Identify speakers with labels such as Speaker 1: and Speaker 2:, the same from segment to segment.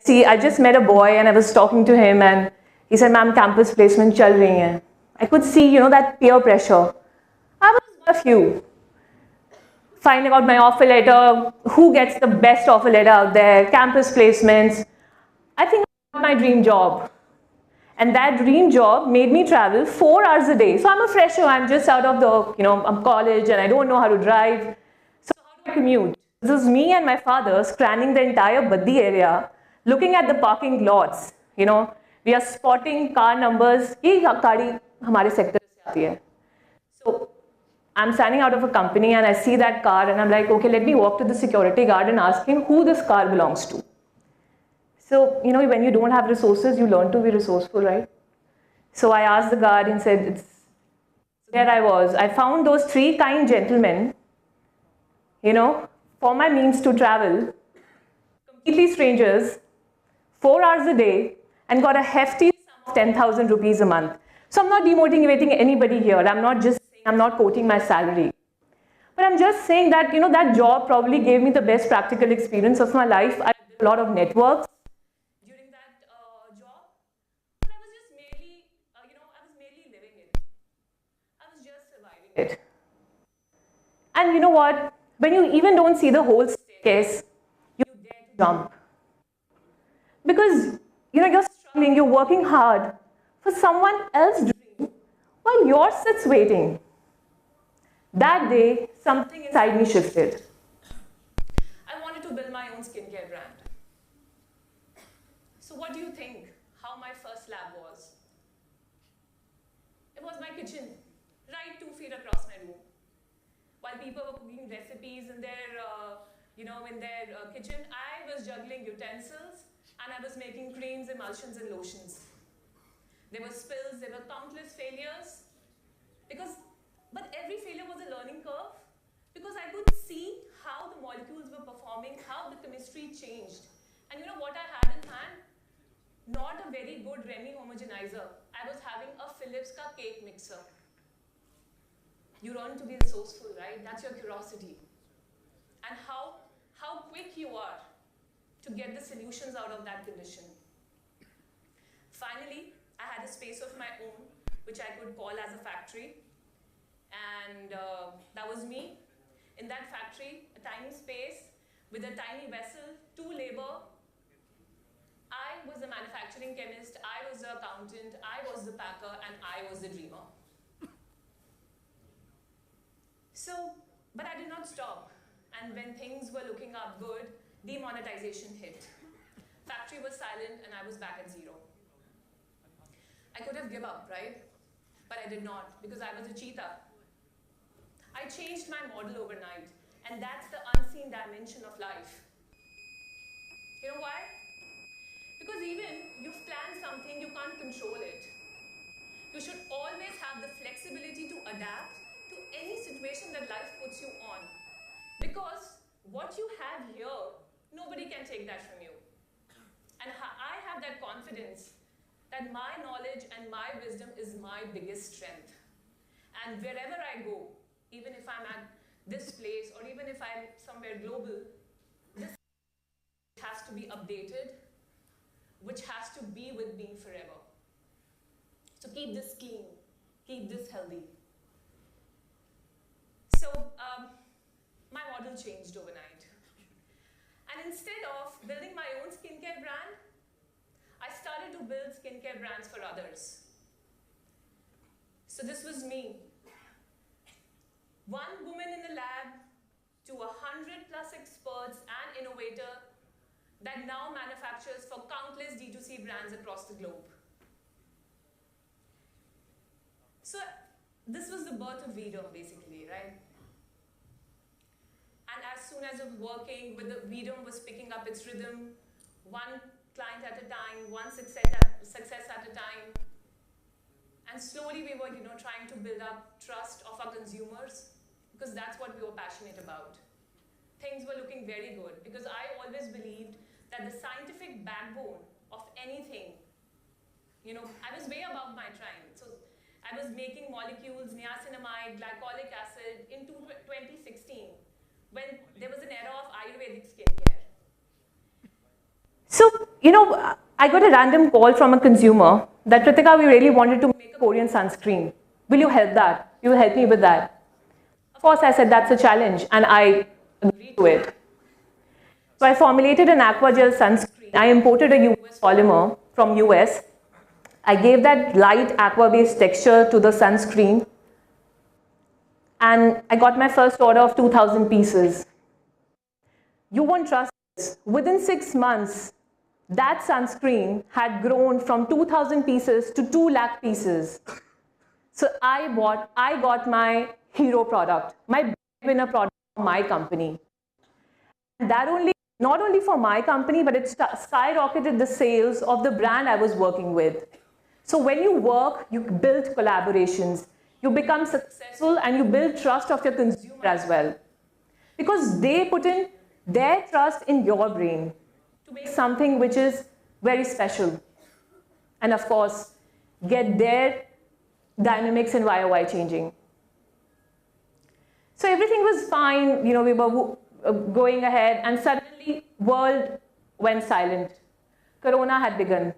Speaker 1: See, I just met a boy and I was talking to him and he said, ma'am, campus placement chal rahi hai. I could see, that peer pressure. I was one of you. Finding out my offer letter, who gets the best offer letter out there, campus placements. I think I got my dream job. And that dream job made me travel 4 hours a day. So I'm a fresher, I'm just out of the, I'm college and I don't know how to drive. So how do I commute? This is me and my father scanning the entire Baddi area, looking at the parking lots. We are spotting car numbers. Ye gaadi hamare sector se aati hai. So I'm standing out of a company and I see that car and I'm like, okay, let me walk to the security guard and ask him who this car belongs to. So, when you don't have resources, you learn to be resourceful, right? So I asked the guard and said, there I was. I found those 3 kind gentlemen, for my means to travel, completely strangers, 4 hours a day, and got a hefty sum of 10,000 rupees a month. So I'm not demotivating anybody here. I'm not quoting my salary. But I'm just saying that, that job probably gave me the best practical experience of my life. I did a lot of networks during that job. But I was just merely, I was merely living it. I was just surviving it. And you know what? When you even don't see the whole staircase, you dare to jump. Because, you're struggling, you're working hard for someone else's dream while yours sits waiting. That day, something inside me shifted. I wanted to build my own skincare brand. So what do you think how my first lab was? It was my kitchen, right 2 feet across my room. While people were cooking recipes in their, kitchen, I was juggling utensils and I was making creams, emulsions, and lotions. There were spills, there were countless failures. But every failure was a learning curve because I could see how the molecules were performing, how the chemistry changed. And you know what I had in hand? Not a very good Remy homogenizer. I was having a Philips ka cake mixer. You learn to be resourceful, right? That's your curiosity. And how quick you are to get the solutions out of that condition. Finally, I had a space of my own, which I could call as a factory. And that was me in that factory, a tiny space with a tiny vessel, 2 labor. I was the manufacturing chemist, I was the accountant, I was the packer, and I was the dreamer. But I did not stop. And when things were looking up good, demonetization hit. Factory was silent and I was back at 0. I could have given up, right? But I did not because I was a cheetah. I changed my model overnight, and that's the unseen dimension of life. You know why? Because even you've planned something, you can't control it. You should always have the flexibility to adapt to any situation that life puts you on. Because what you have here, nobody can take that from you. And I have that confidence that my knowledge and my wisdom is my biggest strength. And wherever I go, even if I'm at this place or even if I'm somewhere global, this has to be updated, which has to be with me forever. So keep this clean, keep this healthy. So my model changed overnight. And instead of building my own skincare brand, I started to build skincare brands for others. So this was me. One woman in the lab to 100+ experts and innovator that now manufactures for countless D2C brands across the globe. So this was the birth of Vedom, basically, right? And as soon as I was working with the Vedom was picking up its rhythm, one client at a time, one success at a time. And slowly we were, trying to build up trust of our consumers because that's what we were passionate about. Things were looking very good because I always believed that the scientific backbone of anything, I was way above my time. So I was making molecules, niacinamide, glycolic acid in 2016 when there was an era of Ayurvedic skincare. So, I got a random call from a consumer that, Pritika, we really wanted to make a Korean sunscreen. Will you help that? You will help me with that? Of course, I said that's a challenge, and I agreed to it. So I formulated an aqua gel sunscreen. I imported a US polymer from US. I gave that light aqua-based texture to the sunscreen, and I got my first order of 2,000 pieces. You won't trust this. Within 6 months, that sunscreen had grown from 2,000 pieces to 2 lakh pieces. So I got my hero product, my winner product for my company. And that not only for my company, but it skyrocketed the sales of the brand I was working with. So when you work, you build collaborations, you become successful, and you build trust of your consumer as well. Because they put in their trust in your brain to make something which is very special. And of course, get their dynamics and YOY changing. So everything was fine, we were going ahead, and suddenly world went silent. Corona had begun.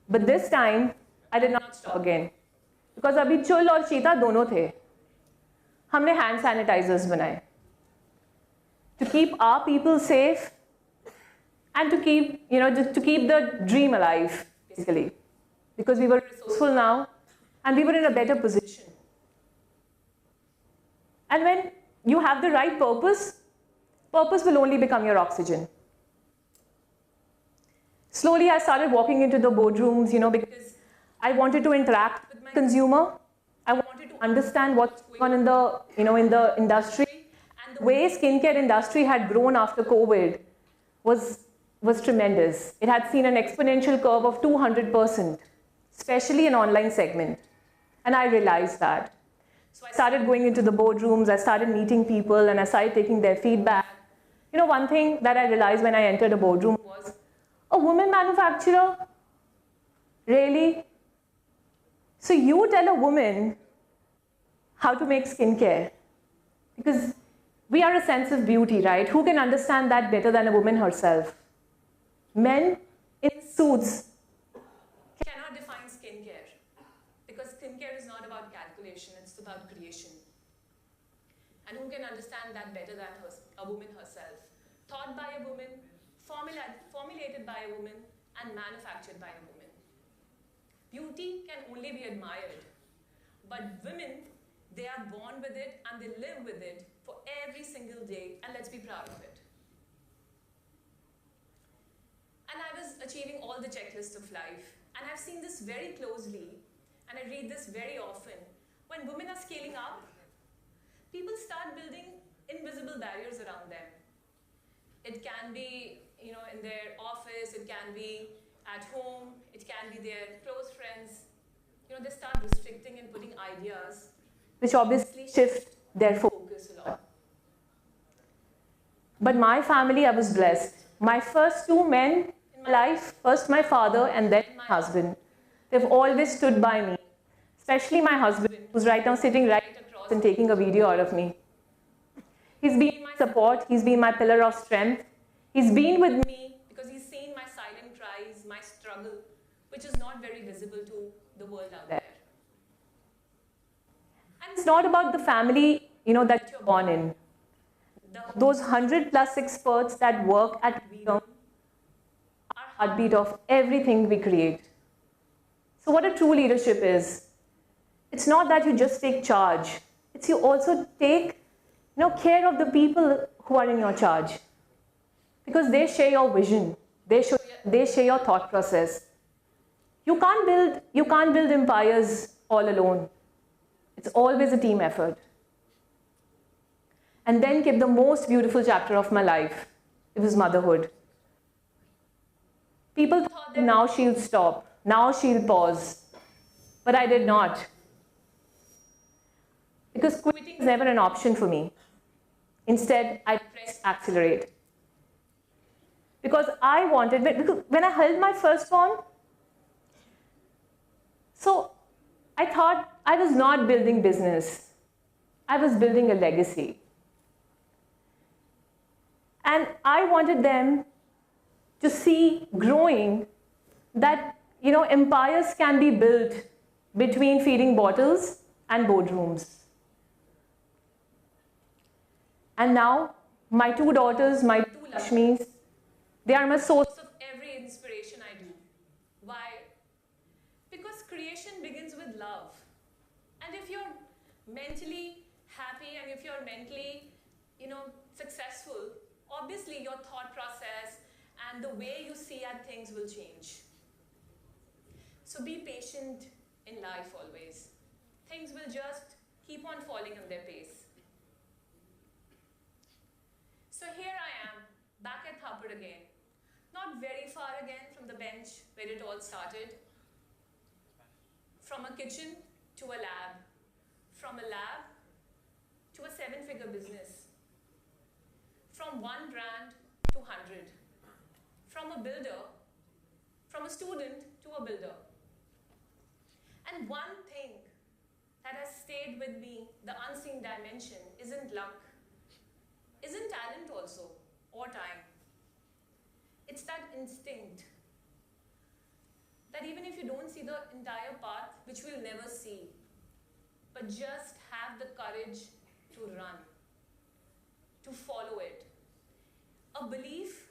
Speaker 1: But this time, I did not stop again. Because abhi chul और चीता दोनों थे. हमने hand sanitizers बनाए. To keep our people safe and to keep, to keep the dream alive, basically. Because we were resourceful now and we were in a better position. And when you have the right purpose, purpose will only become your oxygen. Slowly, I started walking into the boardrooms, because I wanted to interact with my consumer. I wanted to understand what's going on in the, in the industry. And the way skincare industry had grown after COVID was tremendous. It had seen an exponential curve of 200%, especially in online segment. And I realized that. So I started going into the boardrooms, I started meeting people, and I started taking their feedback. One thing that I realized when I entered a boardroom was, a woman manufacturer? Really? So you tell a woman how to make skincare? Because we are a sense of beauty, right? Who can understand that better than a woman herself? Men in suits cannot define skincare, because skincare is not about calculation, it's about creation. And who can understand that better than a woman herself? Thought by a woman, formulated by a woman, and manufactured by a woman. Beauty can only be admired, but women, they are born with it and they live with it for every single day, and let's be proud of it. And I was achieving all the checklists of life, and I've seen this very closely, and I read this very often. When women are scaling up, people start building invisible barriers around them. It can be, in their office, it can be at home, it can be their close friends. They start restricting and putting ideas, which obviously shift their focus a lot. But my family, I was blessed. My first 2 men in my life, first my father and then my husband, they've always stood by me. Especially my husband, who's right now sitting right across and taking a video out of me. He's been my support, he's been my pillar of strength. He's been with me because he's seen my silent cries, my struggle, which is not very visible to the world out there. And it's not about the family, that you're born in. Those 100+ experts that work at Vegan are heartbeat of everything we create. So what a true leadership is, it's not that you just take charge. It's you also take care of the people who are in your charge. Because they share your vision. They share your thought process. You can't build empires all alone. It's always a team effort. And then came the most beautiful chapter of my life. It was motherhood. People thought that now she'll stop, now she'll pause. But I did not. Because quitting is never an option for me. Instead, I pressed accelerate. Because I wanted, because when I held my firstborn, so I thought I was not building business. I was building a legacy. And I wanted them to see growing that empires can be built between feeding bottles and boardrooms. And now, my two daughters, my two Lakshmis, they are my source of every inspiration I do. Why? Because creation begins with love. And if you're mentally happy and if you're mentally, successful, obviously your thought process and the way you see at things will change. So be patient in life always. Things will just keep on falling on their pace. So here I am, back at Thapar again. Not very far again from the bench where it all started. From a kitchen to a lab. From a lab to a 7-figure business. From one brand to 100. From a builder, from a student to a builder. And one thing that has stayed with me, the unseen dimension, isn't luck, isn't talent also, or time. It's that instinct that even if you don't see the entire path, which we'll never see, but just have the courage to run, to follow it. A belief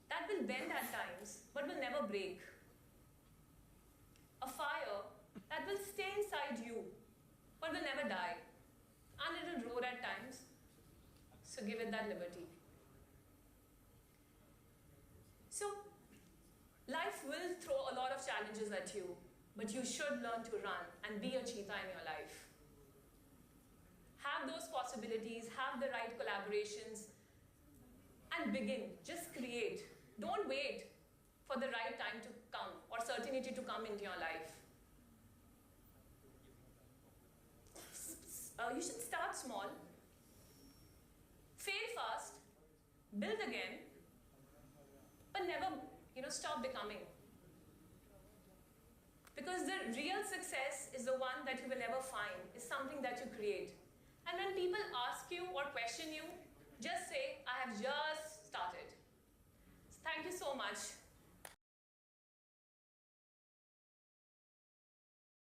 Speaker 1: that will bend at times, but will never break. A fire that will stay inside you, but will never die. And it will roar at times, so give it that liberty. So, life will throw a lot of challenges at you, but you should learn to run and be a cheetah in your life. Have those possibilities, have the right collaborations, and begin. Just create. Don't wait for the right time to come or certainty to come into your life. You should start small, fail fast, build again, but never, stop becoming. Because the real success is the one that you will never find, is something that you create. And when people ask you or question you, just say, I have just started. Thank you so much.